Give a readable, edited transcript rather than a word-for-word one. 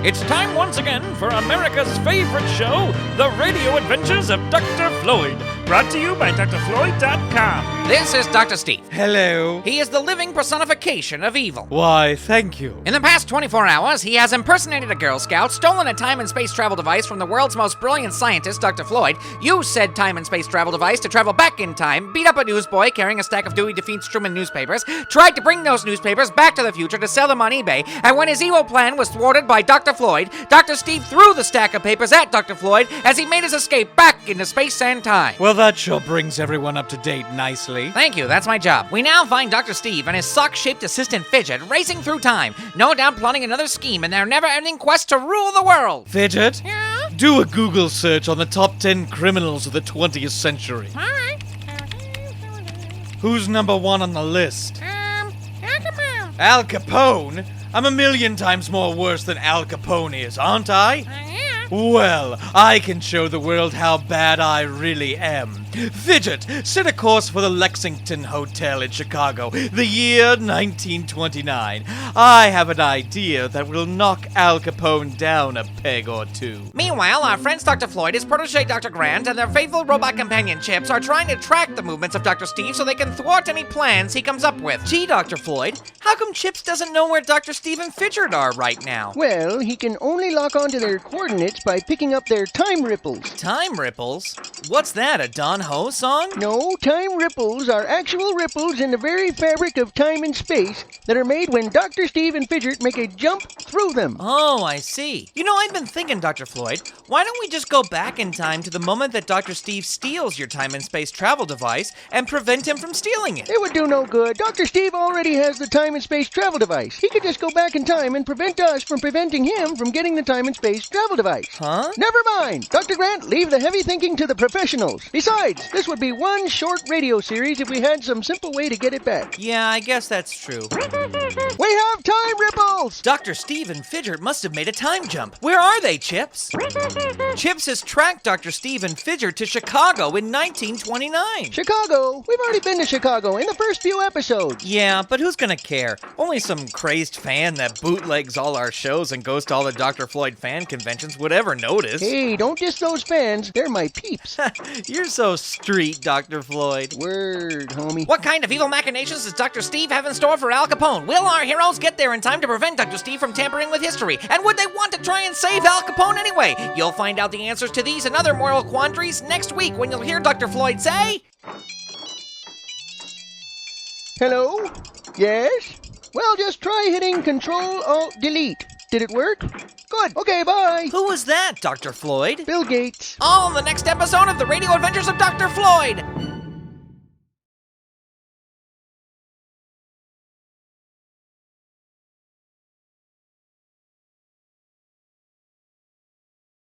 It's time once again for America's favorite show, The Radio Adventures of Dr. Floyd. Brought to you by drfloyd.com. This is Dr. Steve. Hello. He is the living personification of evil. Why, thank you. In the past 24 hours, he has impersonated a Girl Scout, stolen a time and space travel device from the world's most brilliant scientist, Dr. Floyd, used said time and space travel device to travel back in time, beat up a newsboy carrying a stack of Dewey Defeats Truman newspapers, tried to bring those newspapers back to the future to sell them on eBay, and when his evil plan was thwarted by Dr. Floyd, Dr. Steve threw the stack of papers at Dr. Floyd as he made his escape back into space and time. Well, that sure brings everyone up to date nicely. Thank you, that's my job. We now find Dr. Steve and his sock-shaped assistant Fidgert racing through time, no doubt plotting another scheme in their never-ending quest to rule the world. Fidgert? Yeah? Do a Google search on the top 10 criminals of the 20th century. All right. Who's number one on the list? Al Capone. Al Capone? I'm a million times more worse than Al Capone is, aren't I? Yeah. Well, I can show the world how bad I really am. Fidgert, set a course for the Lexington Hotel in Chicago, the year 1929. I have an idea that will knock Al Capone down a peg or two. Meanwhile, our friends Dr. Floyd, his protege Dr. Grant, and their faithful robot companion C.H.I.P.S are trying to track the movements of Dr. Steve so they can thwart any plans he comes up with. Gee, Dr. Floyd, how come C.H.I.P.S doesn't know where Dr. Steve and Fidgert are right now? Well, he can only lock onto their coordinates by picking up their time ripples. Time ripples? What's that, a Don Ho song? No, time ripples are actual ripples in the very fabric of time and space that are made when Dr. Steve and Fidgert make a jump through them. Oh, I see. You know, I've been thinking, Dr. Floyd, why don't we just go back in time to the moment that Dr. Steve steals your time and space travel device and prevent him from stealing it? It would do no good. Dr. Steve already has the time and space travel device. He could just go back in time and prevent us from preventing him from getting the time and space travel device. Huh? Never mind. Dr. Grant, leave the heavy thinking to the professionals. Besides, this would be one short radio series if we had some simple way to get it back. Yeah, I guess that's true. We have time ripples! Dr. Steve and Fidgert must have made a time jump. Where are they, C.H.I.P.S? C.H.I.P.S has tracked Dr. Steve and Fidgert to Chicago in 1929. Chicago? We've already been to Chicago in the first few episodes. Yeah, but who's gonna care? Only some crazed fan that bootlegs all our shows and goes to all the Dr. Floyd fan conventions would ever notice. Hey, don't diss those fans. They're my peeps. You're so street, Dr. Floyd. Word, homie. What kind of evil machinations does Dr. Steve have in store for Al Capone? Will our heroes get there in time to prevent Dr. Steve from tampering with history? And would they want to try and save Al Capone anyway? You'll find out the answers to these and other moral quandaries next week when you'll hear Dr. Floyd say... Hello? Yes? Well, just try hitting Control-Alt-Delete. Did it work? Good. Okay, bye. Who was that, Dr. Floyd? Bill Gates. All in the next episode of The Radio Adventures of Dr. Floyd!